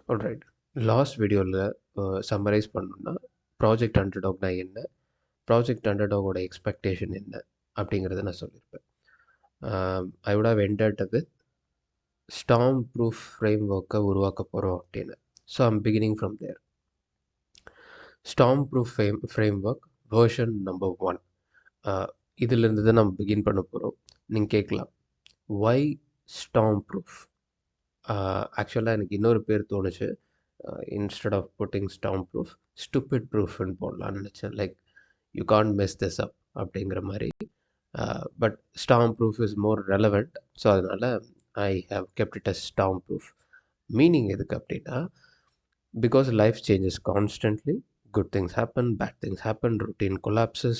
Alright. Last வீடியோவில் summarise பண்ணணும்னா project அண்டர்டாக்னா என்ன, ப்ராஜெக்ட் அண்டர்டாகோட எக்ஸ்பெக்டேஷன் என்ன அப்படிங்கிறத நான் சொல்லியிருப்பேன். I would have entered with storm proof frame ஒர்க்கை உருவாக்க போகிறோம் அப்படின்னு. So I'm beginning from there. Storm proof framework version number 1. இதிலிருந்து தான் நம்ம பிகின் பண்ண போகிறோம். நீங்கள் கேட்கலாம், ஒய் ஸ்டார்ம் ப்ரூஃப்? ஆக்சுவலாக எனக்கு இன்னொரு பேர் தோணுச்சு. Instead of putting storm proof, stupid ப்ரூஃப்னு போடலான்னு நினச்சேன். Like you can't miss this up அப்படிங்கிற மாதிரி. But storm proof is more relevant. So அதனால் I have kept it as storm proof. Meaning எதுக்கு அப்படின்னா, because life changes constantly, good things happen, bad things happen, routine collapses,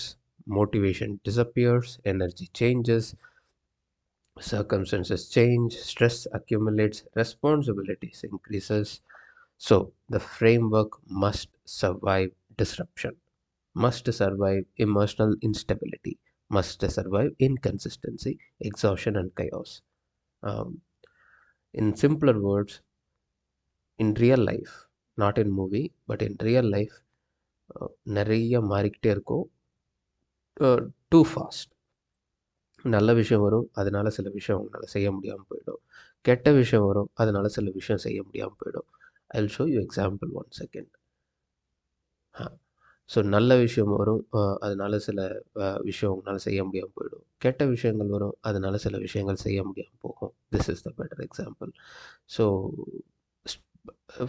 motivation disappears, energy changes, circumstances change, stress accumulates, responsibilities increases. So the framework must survive disruption, must survive emotional instability, must survive inconsistency, exhaustion and chaos. Um, in simpler words, in real life, not in movie but in real life, நிறைய மாறிக்கிட்டே இருக்கும். Two fast. நல்ல விஷயம் வரும், அதனால சில விஷயம் அவங்களால செய்ய முடியாமல் போயிடும். கெட்ட விஷயம் வரும், அதனால சில விஷயம் செய்ய முடியாமல் போயிடும். I will show you example 1 second. So நல்ல விஷயம் வரும், அதனால சில விஷயம் அவங்களால செய்ய முடியாமல் போயிடும். கெட்ட விஷயங்கள் வரும், அதனால சில விஷயங்கள் செய்ய முடியாமல் போகும். This is the better example. So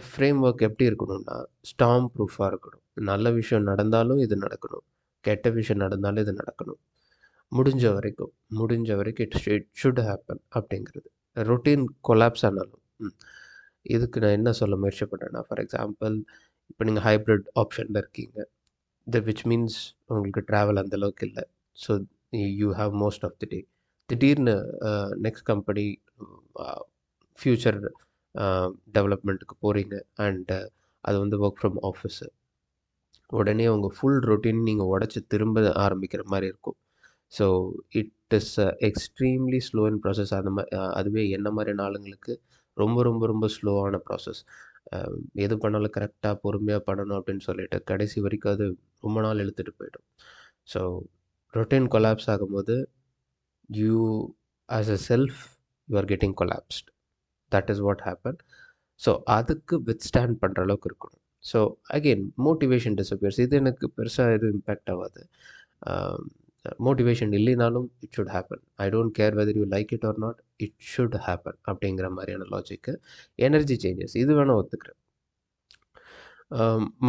frame work எப்படி இருக்கணும்னா, ஸ்டார்ம் ப்ரூஃபாக இருக்கணும். நல்ல விஷயம் நடந்தாலும் இது நடக்கணும், கெட்ட விஷயம் நடந்தாலும் இது நடக்கணும். முடிஞ்ச வரைக்கும் இட் ஷுட் ஹேப்பன் அப்படிங்கிறது. ரொட்டீன் கொலாப்ஸ் ஆனாலும். இதுக்கு நான் என்ன சொல்ல முயற்சி பண்ணுறேன்னா, ஃபார் எக்ஸாம்பிள், இப்போ நீங்கள் ஹைப்ரிட் ஆப்ஷனில் இருக்கீங்க, விச் மீன்ஸ் உங்களுக்கு ட்ராவல் அந்தளவுக்கு இல்லை. So you have most of the day. திடீர்னு நெக்ஸ்ட் கம்பெனி ஃப்யூச்சர் டெவலப்மெண்ட்டுக்கு போகிறீங்க அண்ட் அது வந்து ஒர்க் ஃப்ரம் ஆஃபீஸு. உடனே உங்கள் ஃபுல் ரொட்டீன் நீங்கள் உடச்சி திரும்ப ஆரம்பிக்கிற மாதிரி இருக்கும். So it is extremely slow in process. அந்த மாதிரி அதுவே என்ன மாதிரியான ஆளுங்களுக்கு ரொம்ப ரொம்ப ரொம்ப ஸ்லோவான ப்ராசஸ். எது பண்ணாலும் கரெக்டாக பொறுமையாக பண்ணணும் அப்படின்னு சொல்லிட்டு கடைசி வரைக்கும் அது ரொம்ப நாள் இழுத்துட்டு போயிடும். ஸோ ரொட்டீன் கொலாப்ஸ் ஆகும்போது you as a self you are getting collapsed. That is what happen. So அதுக்கு வித்ஸ்டாண்ட் பண்ணுற அளவுக்கு இருக்கணும். So again motivation disappears. இது எனக்கு பெருசாக எதுவும் இம்பேக்ட் ஆகாது. மோட்டிவேஷன் இல்லைனாலும் it should happen. I don't care whether you like it or not, it should happen அப்படிங்கிற மாதிரியான லாஜிக்கு. எனர்ஜி சேஞ்சஸ் இது வேணால் ஒத்துக்கிறேன்.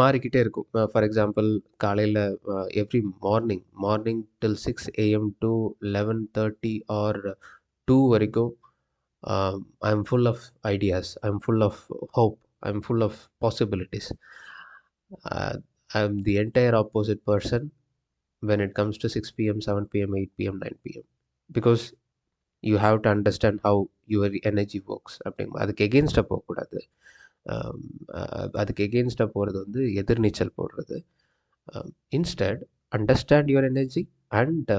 மாறிக்கிட்டே இருக்கும். ஃபார் எக்ஸாம்பிள், காலையில் every morning till 6 AM to 11:30 or 2 வரைக்கும் I am full of ideas, I am full of hope, I am full of possibilities. I am the entire opposite person when it comes to 6 p.m., 7 p.m., 8 p.m., 9 p.m. Because you have to understand how your energy works. அப்படிங்க அதுக்கு எகெயின்ஸ்டாக போகக்கூடாது. அதுக்கு எகெயின்ஸ்டாக போகிறது வந்து எதிர்நீச்சல் போடுறது. Instead understand your energy and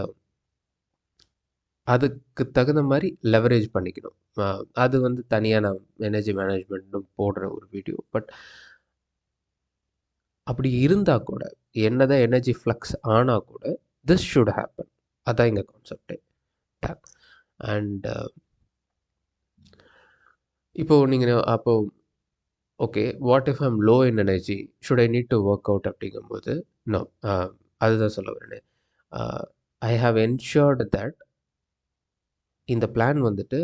அதுக்கு தகுந்த மாதிரி லெவரேஜ் பண்ணிக்கணும். அது வந்து தனியாக நான் எனர்ஜி மேனேஜ்மெண்ட்டும் போடுற ஒரு வீடியோ. பட் அப்படி இருந்தால் கூட, என்னதான் எனர்ஜி ஃப்ளக்ஸ் ஆனால் கூட, திஸ் ஷுட் ஹேப்பன். அதான் எங்கள் கான்செப்டே. அண்ட் இப்போது நீங்கள் அப்போது okay, what if I'm low in energy, should I need to work out அப்படிங்கும்போது நோ. அதுதான் சொல்ல வரேன். ஐ ஹாவ் என்ஷூர்டு தட் இந்த பிளான் வந்துட்டு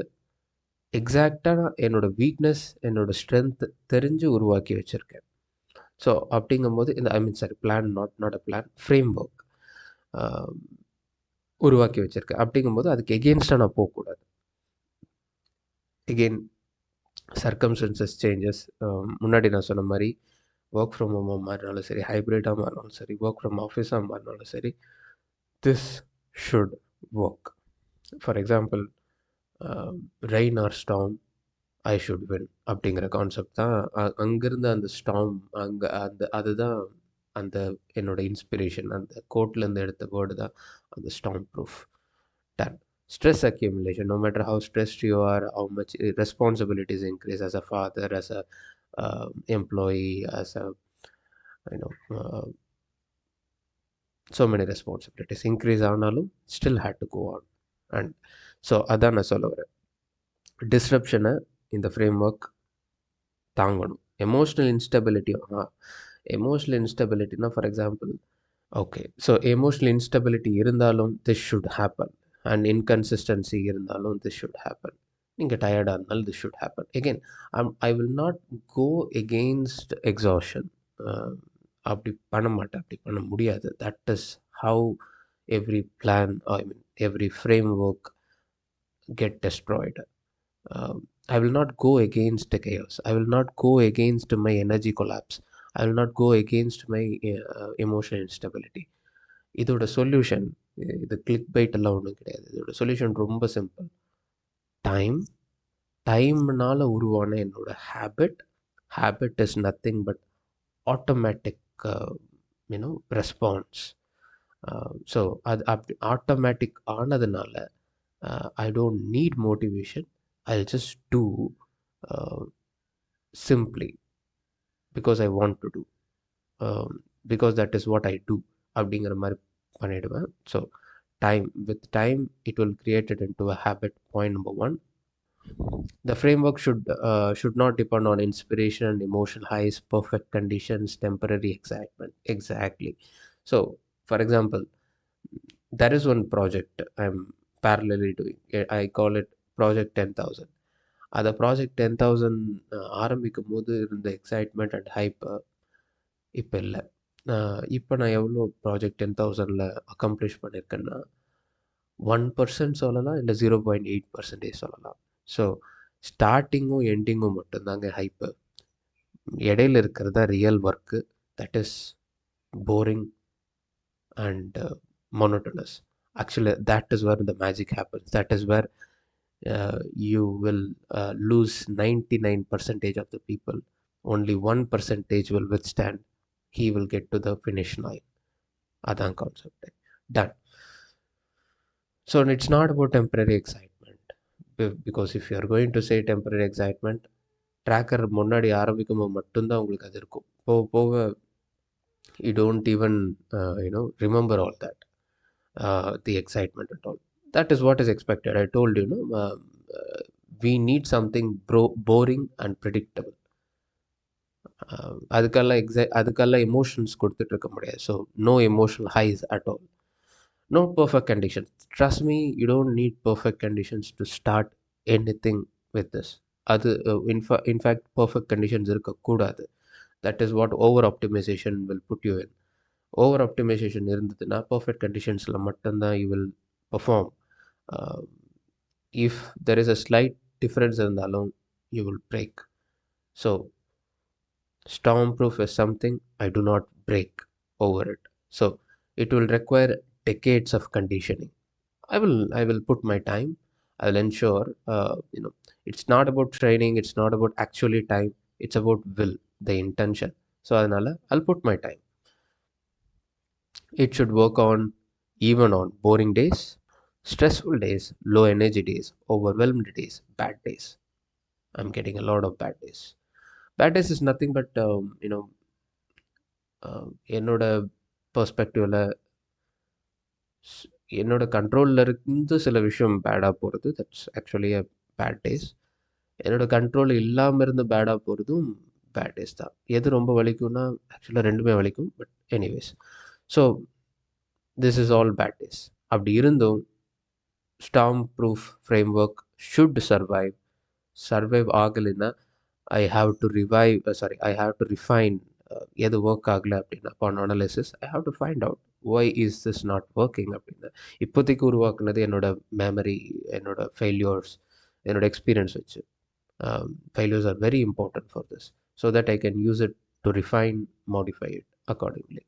எக்ஸாக்டாக என்னோடய வீக்னஸ், என்னோடய ஸ்ட்ரென்த் தெரிஞ்சு உருவாக்கி வச்சுருக்கேன். ஸோ அப்படிங்கும்போது இந்த plan not a plan, frame work உருவாக்கி வச்சுருக்கேன். அப்படிங்கும்போது அதுக்கு எகெயின்ஸ்டாக நான் போகக்கூடாது. Again circumstances changes. முன்னாடி நான் சொன்ன மாதிரி ஒர்க் ஃப்ரம் ஹோமாக மாறினாலும் சரி, ஹைப்ரிட்டாக மாறினாலும் சரி, ஒர்க் ஃப்ரம் ஆஃபீஸாக மாறினாலும் சரி, this should work. For example, rain or storm, I should win அப்படிங்கிற கான்செப்ட் தான். அங்கேருந்து அந்த ஸ்டார்ம், அதுதான் அந்த என்னோடய இன்ஸ்பிரேஷன். அந்த கோட்லேருந்து எடுத்த வேர்டு தான் அந்த storm proof. Done. Stress accumulation, no matter how stressed you are, how much responsibilities increase as a father, as a employee, as a you know so many responsibilities increase ஆனாலும் still had to go on. And so அதான் நான் சொல்ல வரேன், டிஸ்ரப்ஷனை இந்த framework தாங்கணும். Emotional instability, emotional இன்ஸ்டெபிலிட்டினா for example, okay, so emotional instability இருந்தாலும் this should happen, and inconsistency இருந்தாலும் திஸ் ஷுட் ஹேப்பன். நீங்கள் டயர்டாக இருந்தாலும் this should happen. Again I will not go against exhaustion. அப்படி பண்ண மாட்டேன், அப்படி பண்ண முடியாது. That is how every plan, I mean every framework get destroyed. I will not go against the chaos. I will not go against my energy collapse. I will not go against my emotional instability. இதோட solution, இது click byte எல்லாம் ஒன்றும் கிடையாது. இதோட solution ரொம்ப simple. டைம்னால உருவான என்னோட habit is nothing but automatic response. So அது அப்படி ஆட்டோமேட்டிக் ஆனதுனால I don't need motivation. I'll just do simply because I want to do, because that is what I do அப்படிங்கிற மாதிரி பண்ணிடுவேன். So with time it will create it into a habit. Point number 1, the framework should not depend on inspiration and emotional highs, perfect conditions, temporary excitement. Exactly. So for example, there is one project I'm parallelly doing. I call it Project 10,000. அந்த project 10,000 ஆரம்பிக்கும் போது இருந்த excitement and hype இப்போ இல்லை. இப்போ நான் எவ்வளோ project 10,000ல் accomplish பண்ணியிருக்கேன்னா 1% சொல்லலாம், இல்லை 0.8% சொல்லலாம். ஸோ ஸ்டார்டிங்கும் எண்டிங்கும் மட்டும்தாங்க ஹைப்பு. இடையில இருக்கிறது தான் real work. That is boring and monotonous. Actually, that is where the magic happens. That is where you will lose 99% of the people. Only 1% will withstand. He will get to the finish line. Adan concept. Done. So it's not about temporary excitement. Because if you are going to say temporary excitement, tracker முன்னாடி ஆரம்பிக்கும் போது மட்டும்தான் உங்களுக்கு அது இருக்கும். போக போக you don't even remember all that, the excitement and all. That is what is expected. I told you, we need something boring and predictable. அதுக்கெல்லாம் எமோஷன்ஸ் கொடுத்துட்டு இருக்க முடியாது. So no emotional highs at all, no perfect conditions. Trust me, you don't need perfect conditions to start anything with this. அது in fact perfect conditions இருக்கக்கூடாது. That is what over optimisation will put you in. Over optimisation இருந்ததுன்னா perfect கண்டிஷன்ஸில் மட்டும்தான் you will perform. If there is a slight difference இருந்தாலும் you will break. So storm proof is something I do not break over it. So it will require decades of conditioning. I will put my time. I will ensure, it's not about training, it's not about actually time, it's about will, the intention. So adanal I'll put my time. It should work even on boring days, stressful days, low energy days, overwhelmed days, bad days. I'm getting a lot of bad days. Bad days is nothing but என்னோட பர்ஸ்பெக்டிவில் என்னோட கண்ட்ரோலில் இருந்து சில விஷயம் பேடாக போகிறது, that's actually a bad days. என்னோட control இல்லாமல் இருந்து பேடாக போகிறதும் பேட் டேஸ் தான். எது ரொம்ப வலிக்கும்னா ஆக்சுவலாக ரெண்டுமே வலிக்கும், but anyways. So this is all bad days. அப்படி இருந்தும் storm proof framework should survive ஆகலைன்னா I have to refine எது ஒர்க் ஆகலை அப்படின்னா upon analysis I have to find out why is this not working அப்படின்னு. இப்போதைக்கு உருவாக்குனது என்னோட மெமரி, என்னோட ஃபெயில்யூர்ஸ், என்னோட எக்ஸ்பீரியன்ஸ் வச்சு. Failures are very important for this, so that I can use it to refine, modify it accordingly.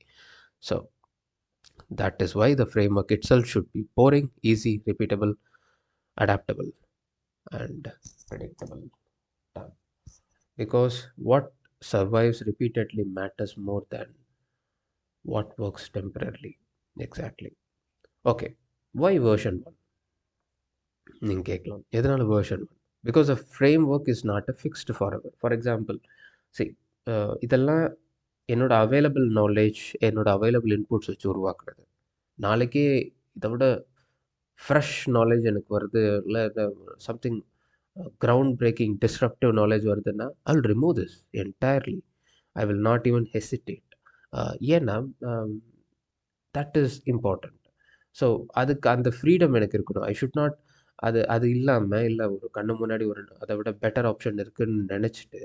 So that is why the framework itself should be boring, easy, repeatable, adaptable and predictable. Done. Because what survives repeatedly matters more than what works temporarily. Exactly. Okay, why version 1? நீங்கள் கேட்கலாம், எதனால version 1? Because a framework is not a fixed forever. For example, சரி, இதெல்லாம் என்னோட available knowledge, என்னோட available inputs வச்சு உருவாக்குனது. நாளைக்கே இத விட ஃப்ரெஷ் நாலேஜ் எனக்கு வருது, இல்ல something ground breaking disruptive knowledge வருதுன்னா, I will remove this entirely. I will not even hesitate. ஏன்னா தட் இஸ் இம்பார்ட்டன்ட். ஸோ அதுக்கு அந்த ஃப்ரீடம் எனக்கு இருக்கணும். ஐ ஷுட் நாட் அது அது இல்லாம, இல்ல ஒரு கண்ணு முன்னாடி ஒரு அத விட பெட்டர் ஆப்ஷன் இருக்குன்னு நெனச்சுட்டு,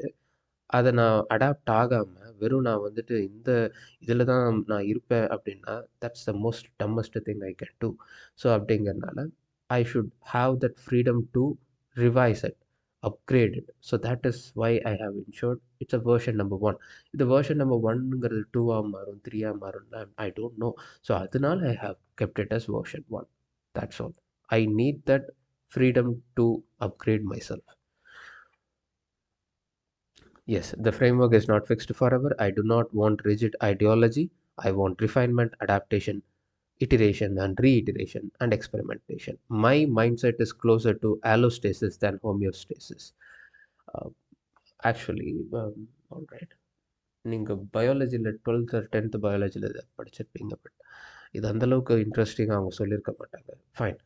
அத நான் அடாப்ட் ஆகாம, வெறும் நான் வந்துட்டு இந்த இதில தான் நான் இருப்பேன் அப்டின்னா, that's the most dumbest thing I can do. So அப்டிங்கிறனால, I should have that freedom to revise it, upgrade it. So that is why I have ensured it's a version number 1. இந்த வெர்ஷன் நம்பர் 1ங்கிறது 2ஆ மாறும், 3ஆ மாறும்னா I don't know. So அதனால I have kept it as version 1. That's all. I need that freedom to upgrade myself. Yes, the framework is not fixed forever. I do not want rigid ideology. I want refinement, adaptation, iteration, and reiteration, and experimentation. My mindset is closer to allostasis than homeostasis. Uh, Actually, all right. நீங்கள் பயாலஜியில் 12th or 10th பயாலஜியில் இதை படிச்சிருப்பீங்க. But இது அந்தளவுக்கு இன்ட்ரெஸ்டிங்காக அவங்க சொல்லியிருக்க மாட்டாங்க. Fine.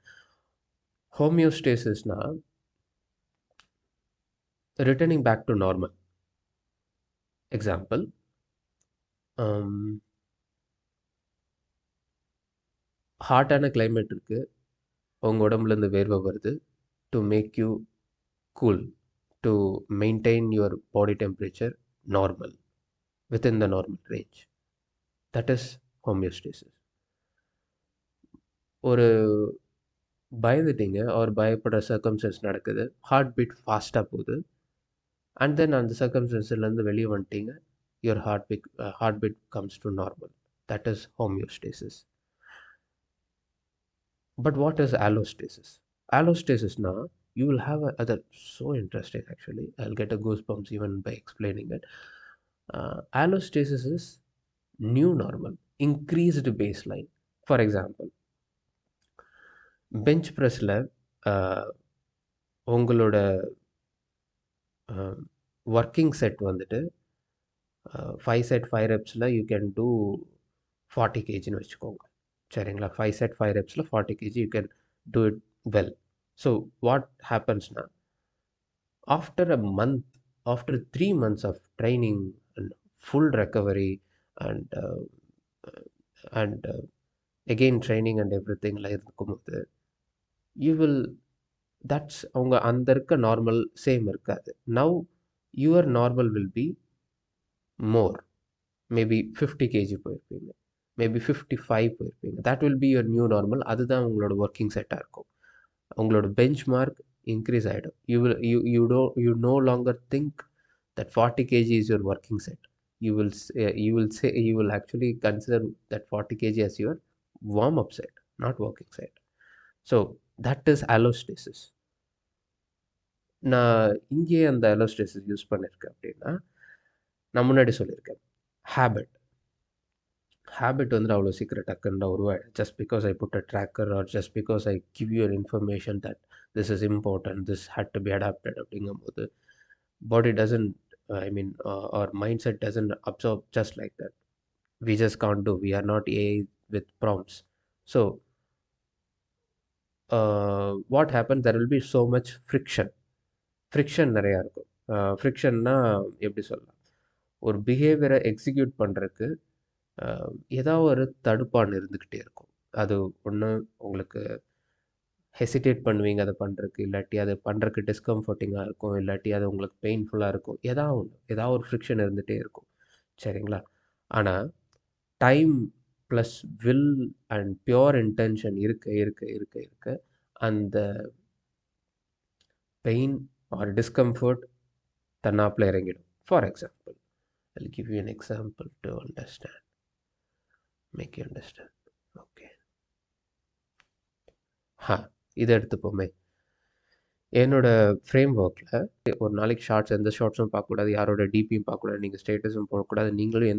ஹோமியோஸ்டேசிஸ்னா returning back to normal. Example, ஹாட்டான கிளைமேட் இருக்குது, உங்கள் உடம்புலேருந்து வேர்வை வருது, to make you cool, to maintain your body temperature normal, within the normal range. That is homeostasis. ஒரு பயந்துட்டீங்க, ஒரு பயப்படுற சர்க்கம்ஸ்டன்ஸ் நடக்குது, ஹார்ட் பீட் ஃபாஸ்ட்டாக போகுது, அண்ட் தென் அந்த சர்க்கம்ஸ்டன்ஸ்லேருந்து வெளியே வந்துட்டீங்க, your heartbeat comes to normal. That is homeostasis. But what is allostasis? Allostasis now, you will have other so interesting actually. I'll get a goosebumps even by explaining it. Allostasis is new normal, increased baseline. For example, bench ப்ரெஸ்ஸில் உங்களோட working set வந்துட்டு 5 set 5 ரெப்ஸில் you can do 40 கேஜின்னு வச்சுக்கோங்க. சரிங்களா? 5 set 5 ரெப்ஸில் 40 KG you can do it well. So what ஹேப்பன்ஸ்னா, after a month, after 3 months of training and full recovery and and again training and every திங்லாம் இருக்கும்போது, you will that's அவங்க அந்த இருக்க நார்மல் சேம் இருக்காது. Now your normal will be more. Maybe 50 KG போயிருப்பீங்க, maybe 55 போயிருப்பீங்க. That will be your new normal. அதுதான் உங்களோட ஒர்க்கிங் செட்டாக இருக்கும். உங்களோட பெஞ்ச் மார்க் இன்க்ரீஸ் ஆகிடும். You know longer think that 40 KG is your working set. You will actually consider that 40 kg as your warm up set, not working set. So that is allostasis. நான் இங்கேயே அந்த அலோஸ்டேசிஸ் use பண்ணியிருக்கேன் அப்படின்னா, நான் முன்னாடி சொல்லியிருக்கேன், habit வந்துட்டு அவ்வளோ சீக்கிரம் டக்குன்னு உருவாயிடும். Just because I put a tracker or just because I give you information that this is important, this had to be adapted அப்படிங்கும்போது, body doesn't, I mean our mindset doesn't absorb just like that. We just can't do. We are not AI with prompts. So what happens, there will be so much friction நிறையா இருக்கும். ஃப்ரிக்ஷன்னா எப்படி சொல்லலாம், ஒரு பிஹேவியரை execute பண்ணுறதுக்கு ஏதாவது ஒரு தடுப்பான் இருந்துக்கிட்டே இருக்கும். அது ஒன்று உங்களுக்கு ஹெசிடேட் பண்ணுவீங்க அதை பண்ணுறதுக்கு, இல்லாட்டி அது பண்ணுறதுக்கு டிஸ்கம்ஃபர்ட்டிங்காக இருக்கும், இல்லாட்டி அது உங்களுக்கு பெயின்ஃபுல்லாக இருக்கும். ஏதாவது ஒரு ஃப்ரிக்ஷன் இருந்துகிட்டே இருக்கும். சரிங்களா? ஆனால் time plus will and pure intention இருக்க இருக்க இருக்க இருக்க அந்த பெயின் ஆர் டிஸ்கம்ஃபர்ட் தன்னாப்பில் இறங்கிடும். For example, I'll give you an example to understand, make you understand. Okay. இதை எடுத்துப்போமே. என்னோட ஃப்ரேம் ஒர்க்கில் ஒரு நாளைக்கு ஷார்ட்ஸ், எந்த ஷார்ட்ஸும் பார்க்கக்கூடாது, யாரோட டிபியும் பார்க்கக்கூடாது, நீங்கள் ஸ்டேட்டஸும் போடக்கூடாது, நீங்களும்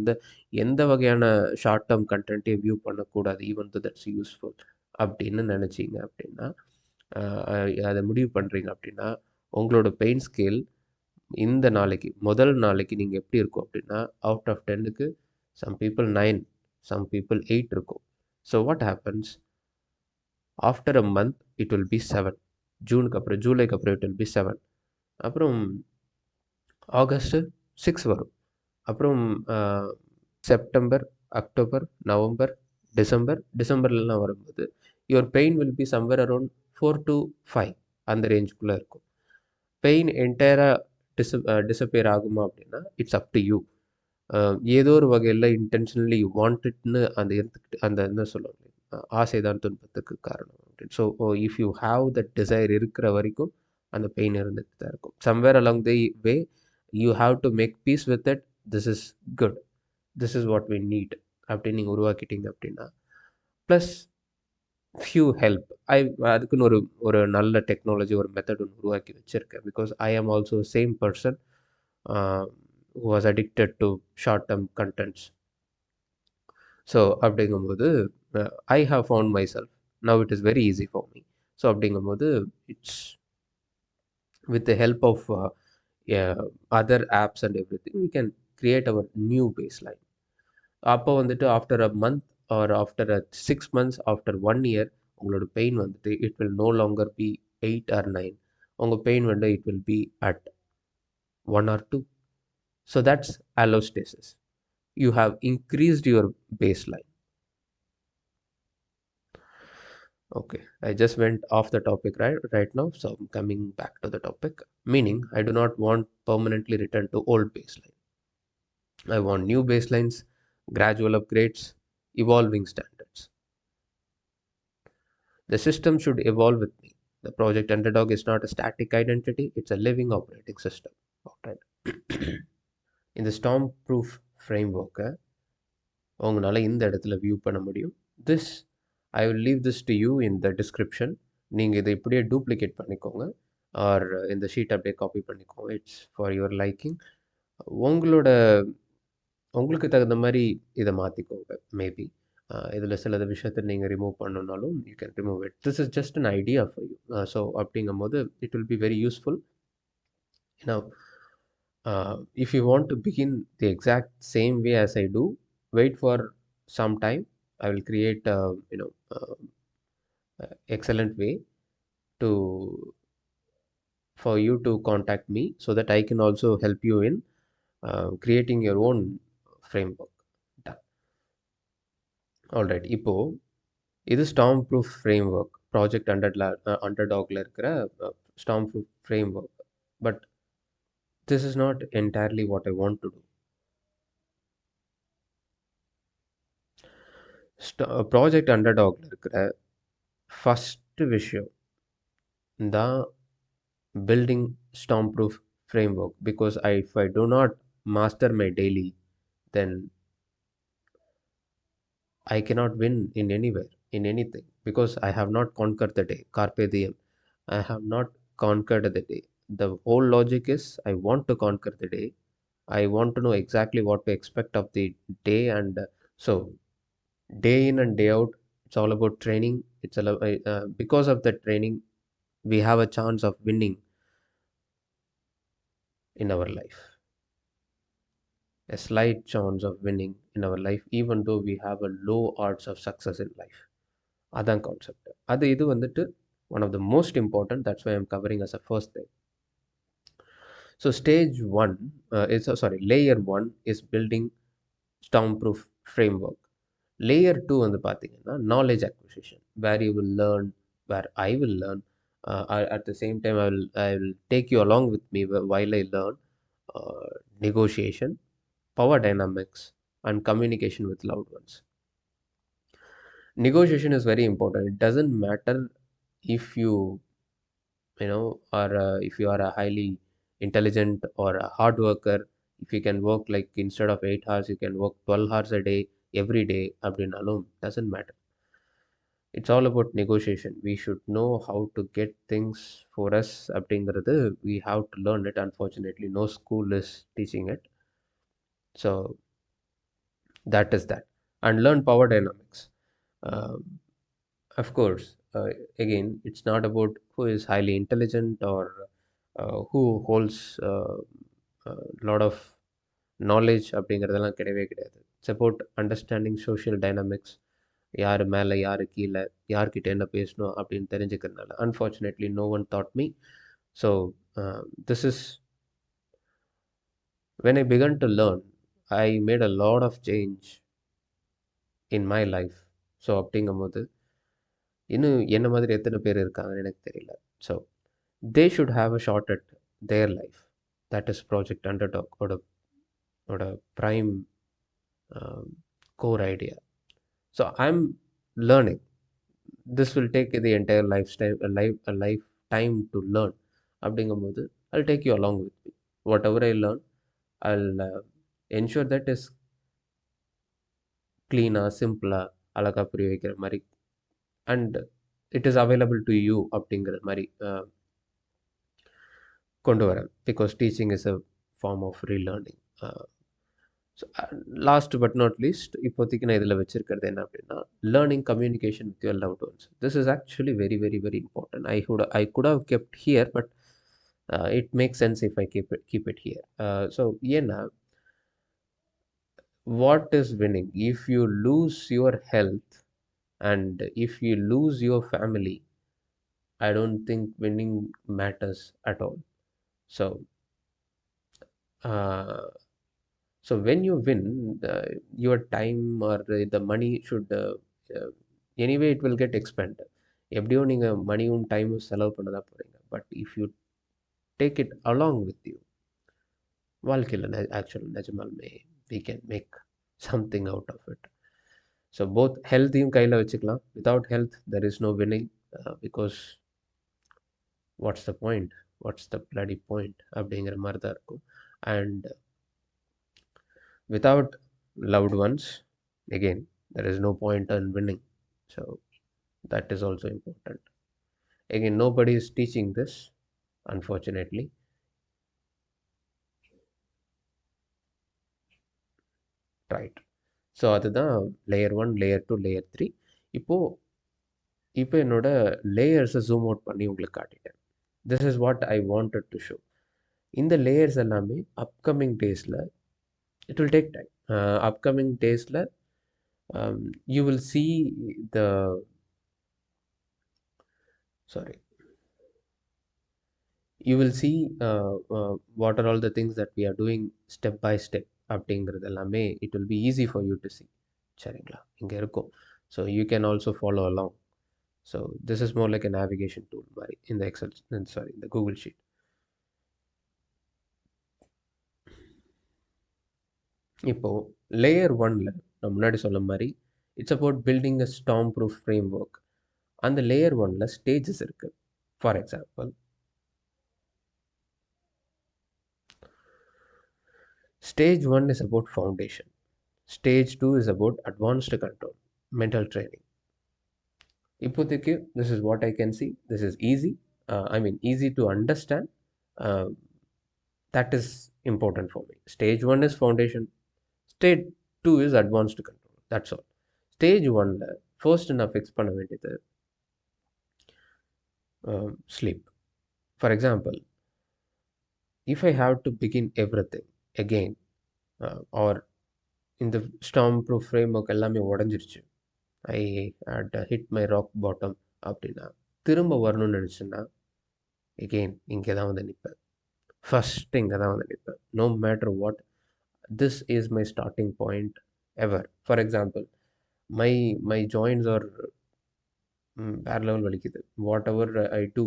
எந்த வகையான ஷார்ட் டேர்ம் கண்டென்ட்டையும் வியூ பண்ணக்கூடாது, ஈவன் தோ தட்ஸ் யூஸ்ஃபுல் அப்படின்னு நினச்சிங்க அப்படின்னா, அதை முடிவு பண்ணுறீங்க அப்படின்னா, உங்களோட பெயின் ஸ்கேல் இந்த நாளைக்கு முதல் நாளைக்கு நீங்கள் எப்படி இருக்கும் அப்படின்னா, அவுட் ஆஃப் 10க்கு சம் பீப்புள் 9, சம் பீப்புள் 8 இருக்கும். So what happens, after a month it will be 7. ஜூனுக்கு அப்புறம், ஜூலைக்கு அப்புறம் இட் வில் பி 7. அப்புறம் ஆகஸ்ட்டு 6 வரும். அப்புறம் செப்டம்பர், அக்டோபர், நவம்பர், டிசம்பர்லலாம் வரும்போது your pain will be somewhere around 4 to 5 அந்த ரேஞ்சுக்குள்ளே இருக்கும். பெயின் என்டையராக டிஸப்பியர் ஆகுமா அப்படின்னா இட்ஸ் அப் டு யூ. ஏதோ ஒரு வகையில் இன்டென்ஷனலி யூ வாண்டட்னு அந்த எடுத்துக்கிட்டு அந்த என்ன சொல்லுவாங்க, ஆசை தான் துன்பத்துக்கு காரணம் அப்படின்னு. So if you have that desire இருக்கிற வரைக்கும் அந்த பெயின் இருந்துட்டு தான் இருக்கும். Somewhere along the way you have to make peace with it. This is good, this is what we need அப்படின்னு நீங்கள் உருவாக்கிட்டீங்க அப்படின்னா, ப்ளஸ் ஃபியூ ஹெல்ப். அதுக்குன்னு ஒரு ஒரு நல்ல டெக்னாலஜி, ஒரு மெத்தட் ஒன்று உருவாக்கி வச்சுருக்கேன். Because I am also same person who was addicted to short term contents. So அப்படிங்கும்போது I have found myself now it is very easy for me. So அப்படிங்கும்போது it's with the help of yeah, other apps and everything, we can create our new baseline. அப்போ வந்துட்டு after a month or after a 6 months, after 1 year உங்களோட pain வந்துட்டு it will know longer B 8 or 9. உங்கள் pain வந்து it will be at 1 or 2. So that's allostasis. You have increased your baseline. Okay, I just went off the topic right now, so I'm coming back to the topic. Meaning, I do not want permanently return to old baseline. I want new baselines, gradual upgrades, evolving standards. The system should evolve with me. The Project Underdog is not a static identity, it's a living operating system. Okay. இந்த storm proof ஃப்ரேம்ஒர்க்கை உங்களால் இந்த இடத்துல view பண்ண முடியும். This I will leave this to you in the description. நீங்கள் இதை இப்படியே duplicate பண்ணிக்கோங்க ஆர் இந்த ஷீட் அப்படியே காப்பி பண்ணிக்கோங்க. It's for your liking. உங்களோட உங்களுக்கு தகுந்த மாதிரி இதை மாற்றிக்கோங்க. மேபி இதில் சில விஷயத்தை நீங்கள் ரிமூவ் பண்ணணுன்னாலும் you can remove it. This is just an idea for you. So அப்படிங்கும் போது it will be very useful. Now, if you want to begin the exact same way as I do, wait for some time. I will create a excellent way to for you to contact me so that I can also help you in creating your own framework. Done. All right. இப்போ இது storm proof framework, project அண்டர்டாக்ல இருக்கிற storm proof framework. But this is not entirely what I want to do. Project அண்டர்டாக்ல இருக்கிற first விஷயம் தான் building storm proof framework. Because if I do not master my daily, then I cannot win in anywhere, in anything, because I have not conquered the day. Carpe diem. I have not conquered the day. The whole logic is I want to conquer the day. I want to know exactly what to expect of the day, and so day in and day out, it's all about training. It's because of the training, we have a chance of winning in our life. A slight chance of winning in our life, even though we have a low odds of success in life. அதான் concept. இது வந்துட்டு one of the most important. That's why I'm covering as a first thing. So stage 1 layer 1 is building storm proof framework. Layer 2 வந்து பார்த்தீங்கன்னா knowledge acquisition, where you will learn, where I will learn. At the same time I will take you along with me while I learn negotiation, power dynamics, and communication with loved ones. Negotiation is very important. It doesn't matter if you are if you are a highly intelligent or a hard worker. If you can work like instead of 8 hours you can work 12 hours a day every day அப்படின்னாலும் doesn't matter. It's all about negotiation. We should know how to get things for us அப்படிங்கிறது we have to learn it. Unfortunately no school is teaching it. So that is that. And learn power dynamics. Of course, again, it's not about who is highly intelligent or who holds lot of knowledge அப்படிங்கிறதெல்லாம் கிடையவே கிடையாது. It's about understanding social dynamics. யார் மேலே யார் கீழே யார்கிட்ட என்ன பேசணும் அப்படின்னு தெரிஞ்சுக்கிறதுனால unfortunately no one taught me. So this is when I began to learn, I made a lot of change in my life. So அப்படிங்கும்போது இன்னும் என்ன மாதிரி எத்தனை பேர் இருக்காங்கன்னு எனக்கு தெரியல. So they should have a short at their life. That is project underdog ஓட prime core idea. So I'm learning. This will take the entire lifestyle, a lifetime to learn. அப்படிங்கும்போது I'll take you along with me. Whatever I learn, I'll ensure that is cleaner, simpler, அழகா புரிய வைக்கிற மாதிரி, and it is available to you அப்படிங்கிற மாதிரி கொண்டு வரேன். Because teaching is a form of relearning. So last but not least இப்போதைக்கு நான் இதில் வச்சுருக்கிறது என்ன அப்படின்னா, learning communication with your loved ones. This is actually very very very important. I could have kept here, but it make sense if I keep it here. So ஏன்னா, what is winning? If you lose your health and if you lose your family, I don't think winning matters at all. So uh, so when you win, your time or the money should anyway it will get expended. எப்படியோ நீங்கள் மணியும் டைமும் செலவு பண்ண தான் போகிறீங்க. But if you take it along with you, வாழ்க்கையில் actual நிஜமாலுமே we can make something out of it. So both ஹெல்த்தையும் கையில் வச்சுக்கலாம். Without health there is no winning. Because what's the point, what's the bloody point அப்படிங்கிற மாதிரி தான் இருக்கும். And without loved ones, again there is no point in winning. So that is also important. Again, nobody is teaching this, unfortunately. Right. So அதுதான் layer 1, layer 2, layer 3. இப்போ என்னோட லேயர்ஸை zoom out பண்ணி உங்களுக்கு காட்டிட்டேன். This is what I wanted to show. இந்த layers எல்லாமே upcoming டேஸில் it will take time. Upcoming days you will see the sorry you will see what are all the things that we are doing step by step அப்படிங்கிறது எல்லாமே it will be easy for you to see. சரிங்களா, இங்கே இருக்கும். So you can also follow along. So this is more like a navigation tool மாதிரி in the Excel, sorry, in the Google sheet. இப்போ layer 1ல நான் முன்னாடி சொன்ன மாதிரி it's about building a storm proof frame work. அந்த layer 1ல stages இருக்கு. For example, stage 1 is about foundation. Stage 2 is about advanced control, mental training. இப்போதைக்கு this is what I can see. This is easy. Easy to understand. That is important for me. Stage 1 is foundation. Stage 2 is advanced control. That's all. Stage 1ல first நான் fix பண்ண வேண்டியது sleep. For example, if I have to begin everything again, or இந்த storm proof framework எல்லாமே உடஞ்சிருச்சு, I had hit my rock bottom அப்படின்னா, திரும்ப வரணும்னு நினச்சேன்னா எகெயின் இங்கே தான் வந்து நிற்பேன். ஃபஸ்ட்டு இங்கே தான் வந்து நிற்பேன். No matter what, this is my starting point ever. For example, my joints are வேறு லெவல் வலிக்குது. வாட் எவர் ஐ டூ,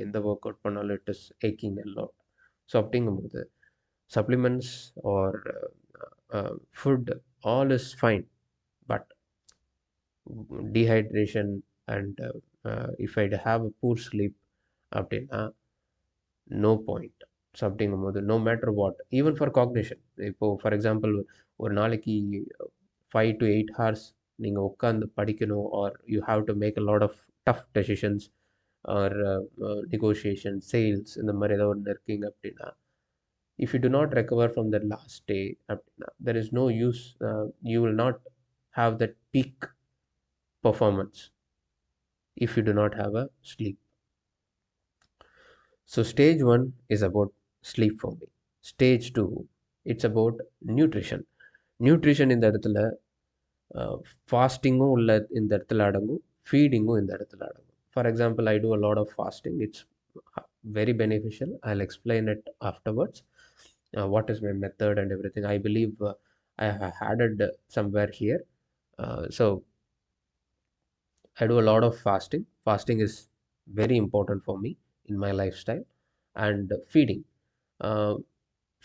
எந்த ஒர்க் அவுட் பண்ணாலும் இட் இஸ் ஏக்கிங் எ லாட். ஸோ அப்படிங்கும்போது supplements or food, all is fine, but dehydration and if I have a poor sleep அப்படின்னா no point. So அப்படிங்கும்போது no matter what, even for cognition, இப்போது for example ஒரு நாளைக்கு 5 to 8 hours நீங்கள் உட்காந்து படிக்கணும், or you have to make a lot of tough decisions or negotiation, sales, இந்த மாதிரி ஏதோ ஒன்று இருக்கீங்க அப்படின்னா, if you do not recover from that last day, there is no use. You will not have that peak performance if you do not have a sleep. So stage 1 is about sleep for me. Stage 2, it's about nutrition. Nutrition இந்த இடத்துல ஃபாஸ்டிங்கும் உள்ள இந்த இடத்துல அடங்கும், ஃபீடிங்கும் இந்த இடத்துல அடங்கும். For example, I do a lot of fasting. It's very beneficial. I'll explain it afterwards. What is my method and everything. I believe I have had it somewhere here. So I do a lot of fasting. Fasting is very important for me in my lifestyle. And feeding. Uh,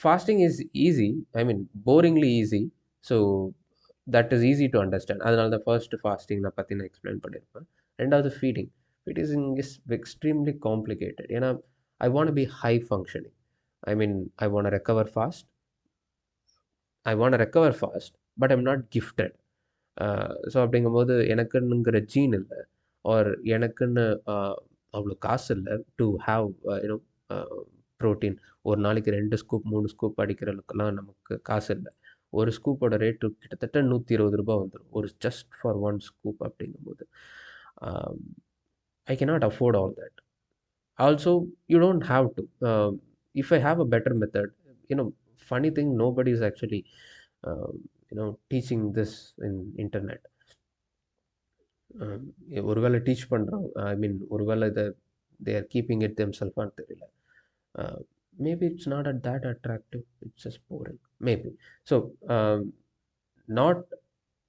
Fasting is easy. I mean, boringly easy. So that is easy to understand. அதனால தான் first fasting நான் பற்றி நான் explain பண்ணியிருப்பேன். ரெண்டாவது feeding. Feeding is extremely complicated. ஏன்னா I want be high functioning. I mean I want recover fast. I want recover fast, but I'm not gifted. So அப்படிங்கும்போது எனக்குன்னுங்கிற ஜீன் இல்லை, ஆர் எனக்குன்னு அவ்வளோ காசு இல்லை டு ஹாவ் யூனோ ப்ரோட்டீன். ஒரு நாளைக்கு 2 ஸ்கூப் 3 ஸ்கூப் அடிக்கிறதுக்கெல்லாம் நமக்கு காசு இல்லை. ஒரு ஸ்கூப்போட ரேட்டு கிட்டத்தட்ட ₹120 வந்துடும், ஒரு ஜஸ்ட் ஃபார் 1 ஸ்கூப். அப்படிங்கும்போது I cannot afford all that. Also, you don't have to. If I have a better method, funny thing, nobody is actually teaching this in internet. ஒருவேளை teach பண்ணுறாங்க, ஐ மீன் ஒருவேளை இதை தே ஆர் கீப்பிங் இட் தெம்செல்ஃபான்னு தெரியல. Maybe it's not at that attractive, it's just boring, maybe. So not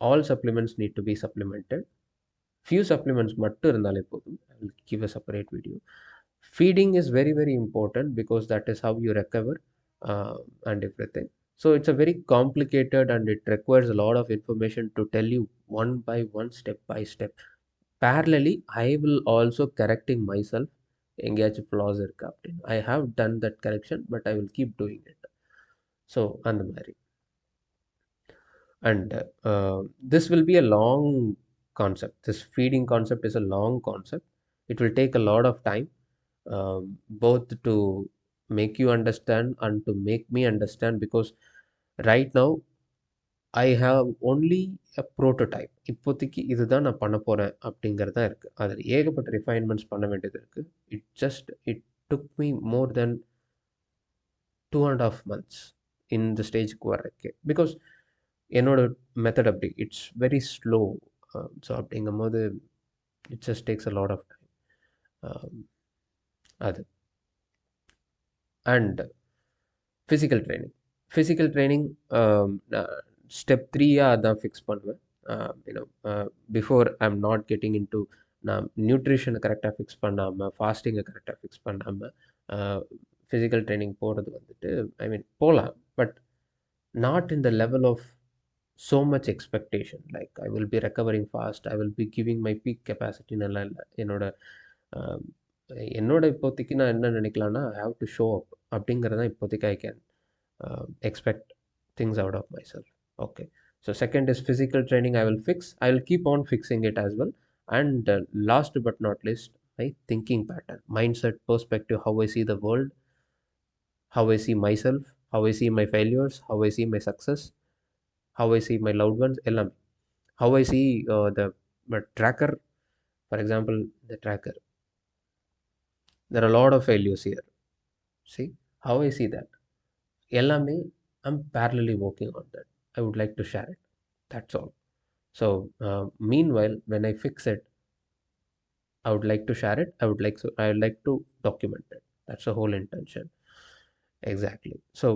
all supplements need to be supplemented. Few supplements மட்டும் இருந்தாலே போதும். I will give a separate video. Feeding is very very important because that is how you recover and everything. So it's a very complicated and it requires a lot of information to tell you one by one, step by step. Parallelly, I will also correcting myself. எங்கேயாச்சும் flaws இருக்கு அப்படின்னு. I have done that correction, but I will keep doing it. So அந்த மாதிரி. And this will be a long concept. This feeding concept is a long concept. It will take a lot of time, both to make you understand and to make me understand, because right now I have only a prototype. இப்போதைக்கு இதுதான் நான் பண்ண போகிறேன் அப்படிங்கிறது தான் இருக்குது. அதில் ஏகப்பட்ட ரிஃபைன்மெண்ட்ஸ் பண்ண வேண்டியது இருக்குது. It took me more than 2.5 months இந்த ஸ்டேஜுக்கு வர்றதுக்கு. பிகாஸ் என்னோட மெத்தட் அப்படி இட்ஸ் வெரி ஸ்லோ. ஸோ அப்படிங்கும்போது it just takes a lot of time. அது அண்ட் ஃபிசிக்கல் ட்ரைனிங் ஸ்டெப் 3யாக அதான் ஃபிக்ஸ் பண்ணுவேன். Before I am not getting in to, நான் நியூட்ரிஷனை கரெக்டாக ஃபிக்ஸ் பண்ணாமல், ஃபாஸ்டிங்கை கரெக்டாக ஃபிக்ஸ் பண்ணாமல் ஃபிசிக்கல் ட்ரைனிங் போகிறது வந்துட்டு, ஐ மீன் போகலாம், but not in the level of so much expectation, like I will be recovering fast, I will be giving my peak capacity. நல்லா இல்லை. என்னோட இப்போதைக்கு நான் என்ன நினைக்கலான்னா, I have to show up அப்படிங்கிறத இப்போதைக்கு I can expect things out of myself. Okay, so second is physical training. I will keep on fixing it as well. And last but not least, my thinking pattern, mindset, perspective, how I see the world, how I see myself, how I see my failures, how I see my success, how I see my loved ones, எல்லாமே. How I see the tracker, for example, the tracker. There are a lot of failures here. See, how I see that. எல்லாமே, I'm parallelly working on that. I would like to share it. That's all. So, meanwhile, when I fix it, I would like to share it. I would like to document it. That's the whole intention. Exactly. So,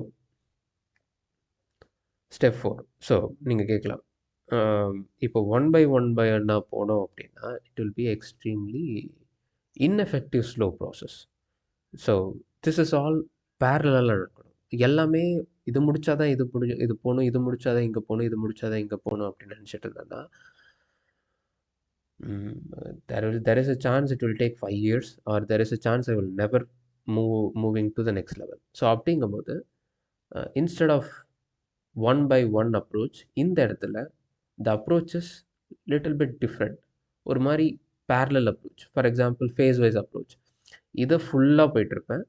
step 4. So நீங்கள் கேட்கலாம், இப்போ 1 by 1 போனோம் அப்படின்னா it will B extremely ineffective slow process. So this is all பேரலாக நடக்கணும். எல்லாமே இது முடிச்சாதான் இது போகணும், இது முடிச்சாதான் இங்கே போகணும், இது முடிச்சாதான் இங்கே போகணும் அப்படின்னு நினச்சிட்டு இருந்தேன்னா, there is a chance it will take 5 years, or there is a chance I will never moving to the next level. So அப்படிங்கும்போது instead of 1 by 1 approach, இந்த இடத்துல the approach is little bit different. ஒரு மாதிரி parallel approach. For example, phase wise approach. இதை ஃபுல்லாக போயிட்டுருப்பேன்,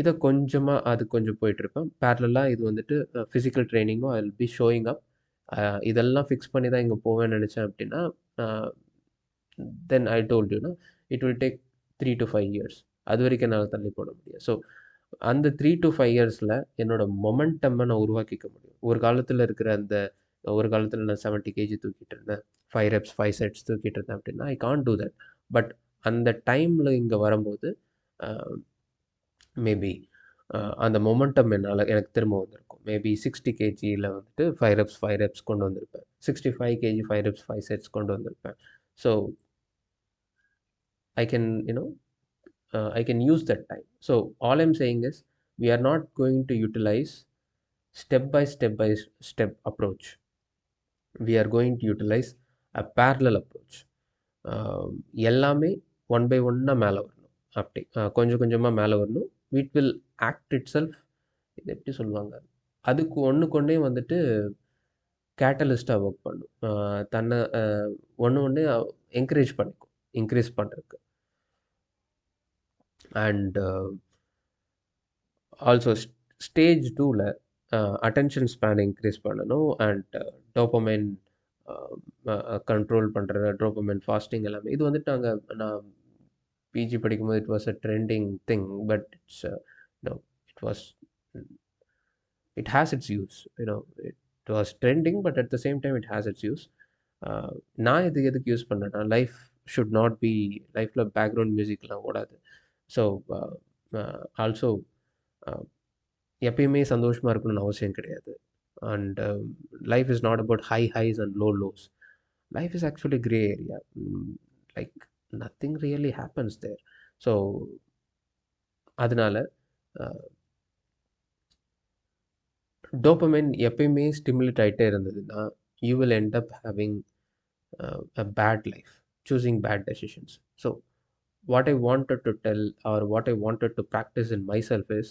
இதை கொஞ்சமாக அது கொஞ்சம் போயிட்டுருப்பேன். பேரலாக இது வந்துட்டு ஃபிசிக்கல் ட்ரைனிங்கும் I will be showing up. இதெல்லாம் ஃபிக்ஸ் பண்ணி தான் இங்கே போவேன்னு நினச்சேன் அப்படின்னா, தென் ஐ டோல்ட் யூனா it will take 3 to 5 years. அது வரைக்கும் என்னால் தள்ளி போட முடியும். ஸோ அந்த 3 to 5 இயர்ஸில் என்னோட மொமெண்டம்மை நான் உருவாக்கிக்க முடியும். ஒரு காலத்தில் இருக்கிற அந்த ஒரு காலத்தில் நான் 70 kg தூக்கிட்டு இருந்தேன், 5 reps 5 sets தூக்கிட்டு இருந்தேன் அப்படின்னா I can't do that. But அந்த டைமில் இங்கே வரும்போது மேபி அந்த மொமெண்டம் என்னால் எனக்கு திரும்ப வந்திருக்கும். மேபி 60 kgயில் வந்துட்டு 5 reps கொண்டு வந்திருப்பேன், 65 kg 5 reps 5 sets கொண்டு வந்திருப்பேன். So I can I can use that time. So all I'm saying is we are not going to utilize step approach. We are going to utilize a parallel approach. எல்லாமே one by ஒன்னாக மேலே வரணும். அப்படி கொஞ்சம் கொஞ்சமாக மேலே வரணும். It will act it self. இது எப்படி சொல்லுவாங்க, அதுக்கு ஒன்றுக்கு ஒன்றே வந்துட்டு கேட்டலிஸ்ட்டாக ஒர்க் பண்ணும். தன்னை ஒன்று என்கரேஜ் பண்ணிக்கும், இன்க்ரீஸ் பண்ணுறதுக்கு. அண்ட் ஆல்சோ ஸ்டேஜ் 2ல் அட்டென்ஷன் ஸ்பேன் இன்க்ரீஸ் பண்ணணும். அண்ட் டோப்பமைன் கண்ட்ரோல் பண்ணுற டோப்பமைன் ஃபாஸ்டிங் எல்லாமே இது வந்துட்டு நான் பிஜி படிக்கும்போது it was a trending thing. But it was it has its use. It was trending, but at the same time it has its use. நான் இது எதுக்கு யூஸ் பண்ணேன்னா, லைஃப் ஷுட் நாட் பி, லைஃப்பில் பேக்ரவுண்ட் மியூசிக்லாம் ஓடாது. So also எப்பயுமே சந்தோஷமாக இருக்கணும்னு அவசியம் கிடையாது. And life is not about high highs and low lows. Life is actually grey area. Like nothing really happens there. So அதனால டோப்பமைன் எப்பயுமே ஸ்டிமுலேட் ஆகிட்டே இருந்ததுன்னா you will end up having a bad life, choosing bad decisions. So what I wanted to tell, or what I wanted to practice in myself is,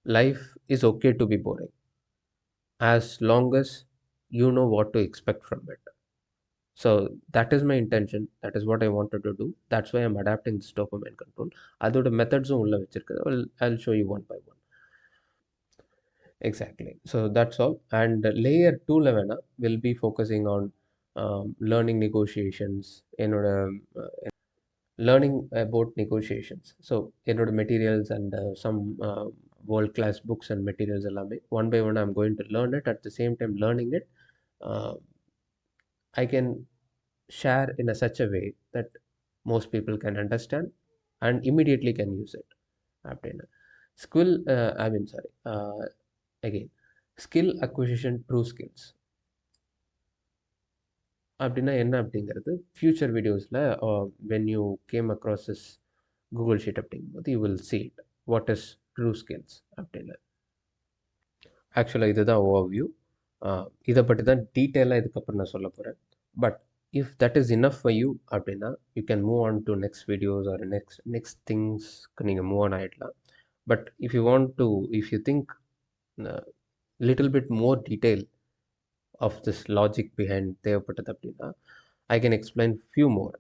life is okay to be boring as long as you know what to expect from it. So that is my intention, that is what I wanted to do. That's why I'm adapting this dopamine control. அதோட மெத்தட்ஸும் உள்ள வச்சிருக்குது. I'll show you one by one. Exactly. So that's all. And layer 2ல வேணா will be focusing on learning negotiations. என்னோட learning about negotiations. So என்னோட materials and some world class books and materials எல்லாமே one by one I'm going to learn it. At the same time learning it, I can share in a such a way that most people can understand and immediately can use it. அப்படின்னா skill again, skill acquisition through skills அப்படின்னா என்ன அப்படிங்கிறது future வீடியோஸில் when you came across this Google sheet அப்படிங்கும்போது you will see it, what is true skills அப்படின்னு. ஆக்சுவலாக இதுதான் overview. இதை பற்றி தான் டீட்டெயிலாக இதுக்கப்புறம் நான் சொல்ல போகிறேன். But if that is enough for you அப்படின்னா you can move on to next videos or next திங்ஸ்க்கு நீங்கள் மூவ் ஆன் ஆகிடலாம். But if you want to, if you think little bit more detail of this logic behind தேவைப்பட்டது அப்படின்னா I can explain few more.